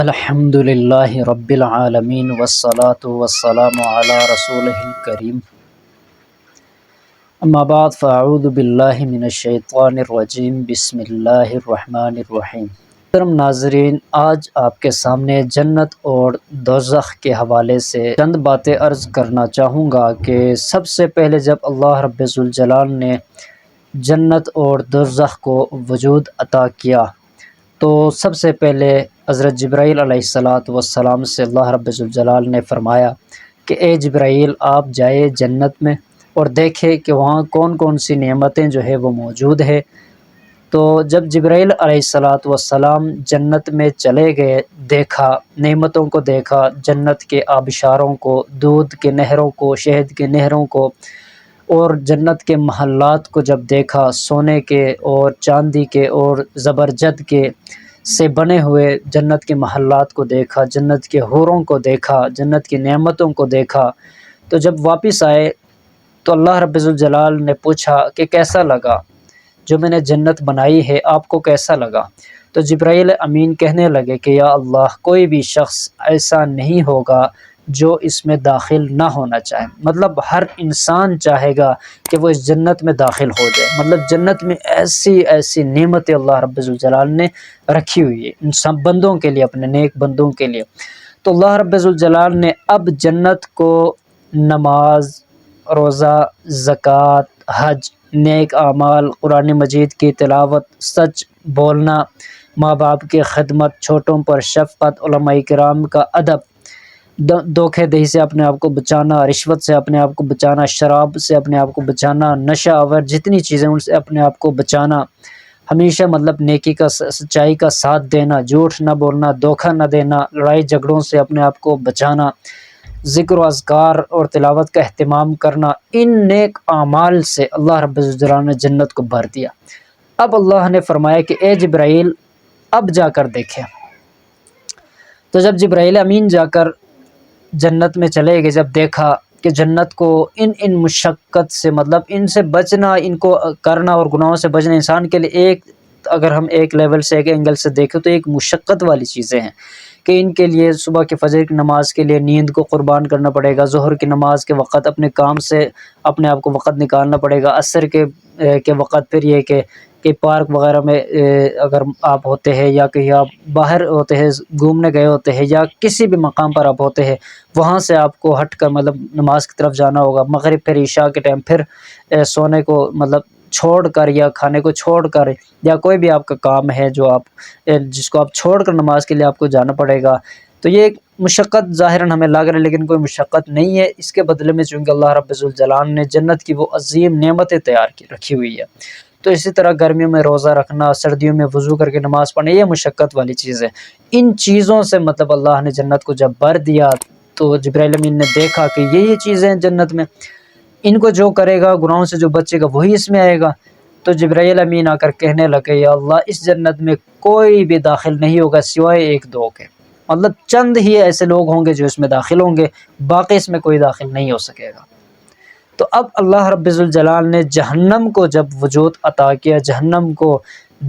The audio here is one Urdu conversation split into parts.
الحمد للہ رب العالمین والصلاة والسلام علی رسولہ الکریم، اما بعد فاعوذ باللہ من الشیطان الرجیم، بسم اللہ الرحمن الرحیم۔ محترم ناظرین، آج آپ کے سامنے جنت اور دوزخ کے حوالے سے چند باتیں عرض کرنا چاہوں گا کہ سب سے پہلے جب اللہ رب ذوالجلال نے جنت اور دوزخ کو وجود عطا کیا تو سب سے پہلے حضرت جبرائیل علیہ السلام سے اللہ رب ذوالجلال نے فرمایا کہ اے جبرائیل، آپ جائے جنت میں اور دیکھے کہ وہاں کون کون سی نعمتیں جو ہے وہ موجود ہے۔ تو جب جبرائیل علیہ السلام جنت میں چلے گئے، دیکھا نعمتوں کو، دیکھا جنت کے آبشاروں کو، دودھ کے نہروں کو، شہد کے نہروں کو، اور جنت کے محلات کو جب دیکھا، سونے کے اور چاندی کے اور زبرجد کے سے بنے ہوئے جنت کے محلات کو دیکھا، جنت کے حوروں کو دیکھا، جنت کی نعمتوں کو دیکھا، تو جب واپس آئے تو اللہ رب الجلال نے پوچھا کہ کیسا لگا جو میں نے جنت بنائی ہے، آپ کو کیسا لگا؟ تو جبرائیل امین کہنے لگے کہ یا اللہ، کوئی بھی شخص ایسا نہیں ہوگا جو اس میں داخل نہ ہونا چاہے۔ مطلب ہر انسان چاہے گا کہ وہ اس جنت میں داخل ہو جائے۔ مطلب جنت میں ایسی ایسی نعمتیں اللہ رب الجلال نے رکھی ہوئی ہے انسان بندوں کے لیے، اپنے نیک بندوں کے لیے۔ تو اللہ رب الجلال نے اب جنت کو نماز، روزہ، زکوٰۃ، حج، نیک اعمال، قرآن مجید کی تلاوت، سچ بولنا، ماں باپ کی خدمت، چھوٹوں پر شفقت، علماء کرام کا ادب، دھوکے دہی سے اپنے آپ کو بچانا، رشوت سے اپنے آپ کو بچانا، شراب سے اپنے آپ کو بچانا، نشہ آور جتنی چیزیں ان سے اپنے آپ کو بچانا، ہمیشہ مطلب نیکی کا، سچائی کا ساتھ دینا، جھوٹ نہ بولنا، دھوکہ نہ دینا، لڑائی جھگڑوں سے اپنے آپ کو بچانا، ذکر و اذکار اور تلاوت کا اہتمام کرنا، ان نیک اعمال سے اللہ رب الجلال نے جنت کو بھر دیا۔ اب اللہ نے فرمایا کہ اے جبرائیل، اب جا کر دیکھیں۔ تو جب جبرائیل امین جا کر جنت میں چلے گئے، جب دیکھا کہ جنت کو ان مشقت سے، مطلب ان سے بچنا، ان کو کرنا اور گناہوں سے بچنا انسان کے لیے اگر ہم ایک لیول سے، ایک اینگل سے دیکھیں تو ایک مشقت والی چیزیں ہیں کہ ان کے لیے صبح کے فجر کی نماز کے لیے نیند کو قربان کرنا پڑے گا، ظہر کی نماز کے وقت اپنے کام سے اپنے آپ کو وقت نکالنا پڑے گا، عصر کے وقت پھر یہ کہ پارک وغیرہ میں اگر آپ ہوتے ہیں یا کہیں آپ باہر ہوتے ہیں، گھومنے گئے ہوتے ہیں، یا کسی بھی مقام پر آپ ہوتے ہیں، وہاں سے آپ کو ہٹ کر مطلب نماز کی طرف جانا ہوگا، مغرب پھر عشاء کے ٹائم پھر سونے کو مطلب چھوڑ کر یا کھانے کو چھوڑ کر یا کوئی بھی آپ کا کام ہے جو جس کو آپ چھوڑ کر نماز کے لیے آپ کو جانا پڑے گا۔ تو یہ ایک مشقت ظاہراً ہمیں لگ رہا ہے لیکن کوئی مشقت نہیں ہے، اس کے بدلے میں چونکہ اللہ رب الجلال نے جنت کی وہ عظیم نعمتیں تیار کی رکھی ہوئی ہے۔ تو اسی طرح گرمیوں میں روزہ رکھنا، سردیوں میں وضو کر کے نماز پڑھنا، یہ مشقت والی چیز ہے۔ ان چیزوں سے مطلب اللہ نے جنت کو جب بھر دیا تو جبرائیل امین نے دیکھا کہ یہ چیزیں ہیں جنت میں، ان کو جو کرے گا، گناہوں سے جو بچے گا، وہی اس میں آئے گا۔ تو جبرائیل امین آ کر کہنے لگے یا اللہ، اس جنت میں کوئی بھی داخل نہیں ہوگا سوائے ایک دو کے، مطلب چند ہی ایسے لوگ ہوں گے جو اس میں داخل ہوں گے، باقی اس میں کوئی داخل نہیں ہو سکے گا۔ تو اب اللہ رب الجلال نے جہنم کو جب وجود عطا کیا، جہنم کو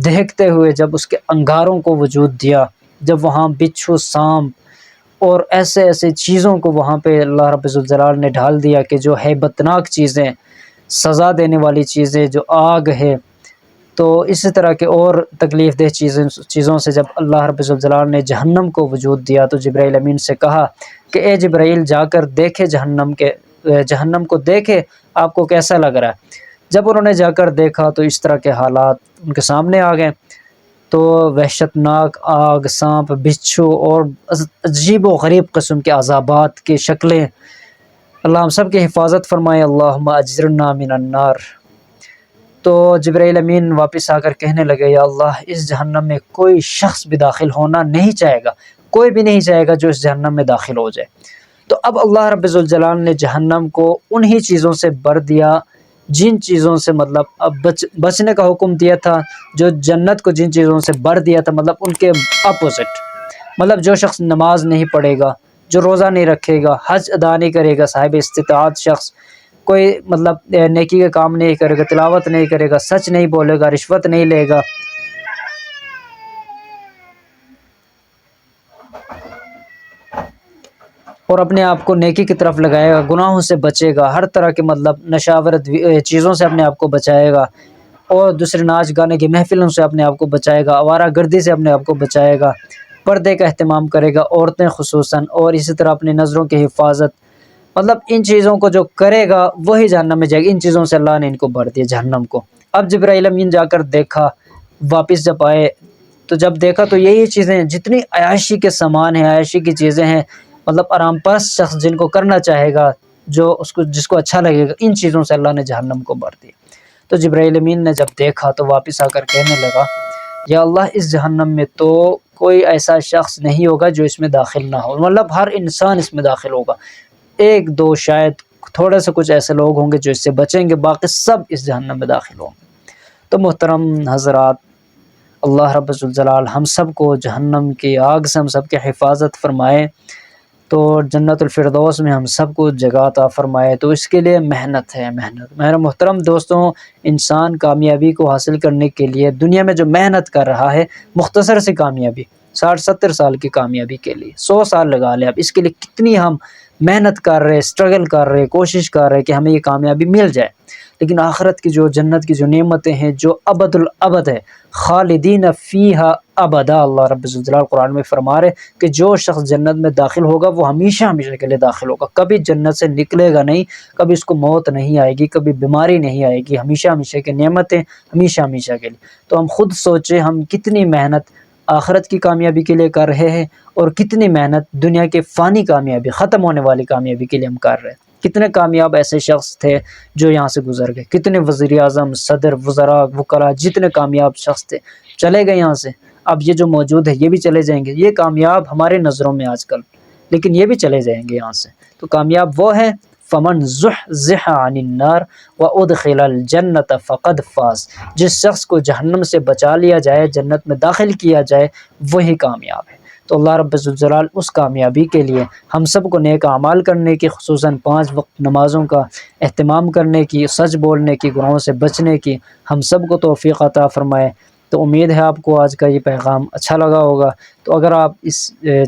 دیکھتے ہوئے جب اس کے انگاروں کو وجود دیا، جب وہاں بچھو، سانپ اور ایسے ایسے چیزوں کو وہاں پہ اللہ رب الجلال نے ڈال دیا کہ جو ہیبتناک چیزیں، سزا دینے والی چیزیں، جو آگ ہے، تو اسی طرح کے اور تکلیف دہ چیزوں سے جب اللہ رب الجلال نے جہنم کو وجود دیا تو جبرائیل امین سے کہا کہ اے جبرائیل، جا کر دیکھے جہنم کو دیکھے، آپ کو کیسا لگ رہا ہے؟ جب انہوں نے جا کر دیکھا تو اس طرح کے حالات ان کے سامنے آ گئے، تو وحشت ناک آگ، سانپ، بچھو اور عجیب و غریب قسم کے عذابات کی شکلیں۔ اللہ ہم سب کی حفاظت فرمائے، اللہم اجرنا من النار۔ تو جبرائیل امین واپس آ کر کہنے لگے یا اللہ، اس جہنم میں کوئی شخص بھی داخل ہونا نہیں چاہے گا، کوئی بھی نہیں چاہے گا جو اس جہنم میں داخل ہو جائے۔ تو اب اللہ رب الجلال نے جہنم کو انہی چیزوں سے بھر دیا جن چیزوں سے مطلب اب بچنے کا حکم دیا تھا، جو جنت کو جن چیزوں سے بھر دیا تھا مطلب ان کے اپوزٹ۔ مطلب جو شخص نماز نہیں پڑھے گا، جو روزہ نہیں رکھے گا، حج ادا نہیں کرے گا، صاحب استطاعت شخص، کوئی مطلب نیکی کا کام نہیں کرے گا، تلاوت نہیں کرے گا، سچ نہیں بولے گا، رشوت نہیں لے گا، اور اپنے آپ کو نیکی کی طرف لگائے گا، گناہوں سے بچے گا، ہر طرح کے مطلب نشاورت چیزوں سے اپنے آپ کو بچائے گا، اور دوسرے ناچ گانے کی محفلوں سے اپنے آپ کو بچائے گا، آوارہ گردی سے اپنے آپ کو بچائے گا، پردے کا اہتمام کرے گا عورتیں خصوصاً، اور اسی طرح اپنی نظروں کی حفاظت، مطلب ان چیزوں کو جو کرے گا وہی جہنم میں جائے گا۔ ان چیزوں سے اللہ نے ان کو بھر دیا جہنم کو۔ اب جبرائیل امین جا کر دیکھا، واپس جب آئے تو جب دیکھا تو یہی چیزیں ہیں، جتنی عیاشی کے سامان ہیں، عیاشی کی چیزیں ہیں، مطلب آرام پرست شخص جن کو کرنا چاہے گا، جو اس کو جس کو اچھا لگے گا، ان چیزوں سے اللہ نے جہنم کو بھر دیا۔ تو جبرائیل امین نے جب دیکھا تو واپس آ کر کہنے لگا، یا اللہ اس جہنم میں تو کوئی ایسا شخص نہیں ہوگا جو اس میں داخل نہ ہو، مطلب ہر انسان اس میں داخل ہوگا، ایک دو شاید تھوڑے سے کچھ ایسے لوگ ہوں گے جو اس سے بچیں گے، باقی سب اس جہنم میں داخل ہوں گے۔ تو محترم حضرات، اللہ رب الجلال ہم سب کو جہنم کی آگ سے ہم سب کی حفاظت فرمائے، تو جنت الفردوس میں ہم سب کو جگہ عطا فرمائے۔ تو اس کے لیے محنت ہے، محنت۔ میرے محترم دوستوں، انسان کامیابی کو حاصل کرنے کے لیے دنیا میں جو محنت کر رہا ہے، مختصر سی کامیابی 60-70 سال کی کامیابی کے لیے 100 سال لگا لیں، اب اس کے لیے کتنی ہم محنت کر رہے، اسٹرگل کر رہے، کوشش کر رہے کہ ہمیں یہ کامیابی مل جائے، لیکن آخرت کی جو جنت کی جو نعمتیں ہیں، جو ابد الابد ہے، خالدین فیہا ابدا، اللہ رب الجلال قرآن میں فرما رہے کہ جو شخص جنت میں داخل ہوگا وہ ہمیشہ ہمیشہ کے لیے داخل ہوگا، کبھی جنت سے نکلے گا نہیں، کبھی اس کو موت نہیں آئے گی، کبھی بیماری نہیں آئے گی، ہمیشہ ہمیشہ کی نعمتیں، ہمیشہ ہمیشہ کے لیے۔ تو ہم خود سوچیں ہم کتنی محنت آخرت کی کامیابی کے لیے کر رہے ہیں، اور کتنی محنت دنیا کے فانی کامیابی، ختم ہونے والی کامیابی کے لیے ہم کر رہے ہیں۔ کتنے کامیاب ایسے شخص تھے جو یہاں سے گزر گئے، کتنے وزیر اعظم، صدر، وزراء، وکلاء، جتنے کامیاب شخص تھے چلے گئے یہاں سے۔ اب یہ جو موجود ہے یہ بھی چلے جائیں گے، یہ کامیاب ہمارے نظروں میں آج کل، لیکن یہ بھی چلے جائیں گے یہاں سے۔ تو کامیاب وہ ہے فمن زحزح عن النار وادخل الجنت فقد فاز، جس شخص کو جہنم سے بچا لیا جائے، جنت میں داخل کیا جائے، وہی کامیاب ہے۔ تو اللہ رب الجلال اس کامیابی کے لیے ہم سب کو نیک اعمال کرنے کی، خصوصاً 5 وقت نمازوں کا اہتمام کرنے کی، سچ بولنے کی، گناہوں سے بچنے کی، ہم سب کو توفیق عطا فرمائے۔ تو امید ہے آپ کو آج کا یہ پیغام اچھا لگا ہوگا۔ تو اگر آپ اس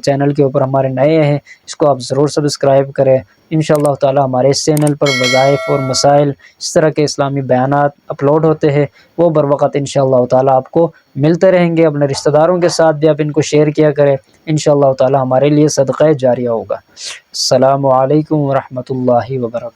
چینل کے اوپر ہمارے نئے ہیں، اس کو آپ ضرور سبسکرائب کریں۔ انشاءاللہ تعالی ہمارے اس چینل پر وظائف اور مسائل، اس طرح کے اسلامی بیانات اپلوڈ ہوتے ہیں، وہ بر وقت انشاءاللہ تعالی آپ کو ملتے رہیں گے۔ اپنے رشتہ داروں کے ساتھ بھی آپ ان کو شیئر کیا کریں، انشاءاللہ تعالی ہمارے لیے صدقہ جاریہ ہوگا۔ السلام علیکم ورحمۃ اللہ وبرکاتہ۔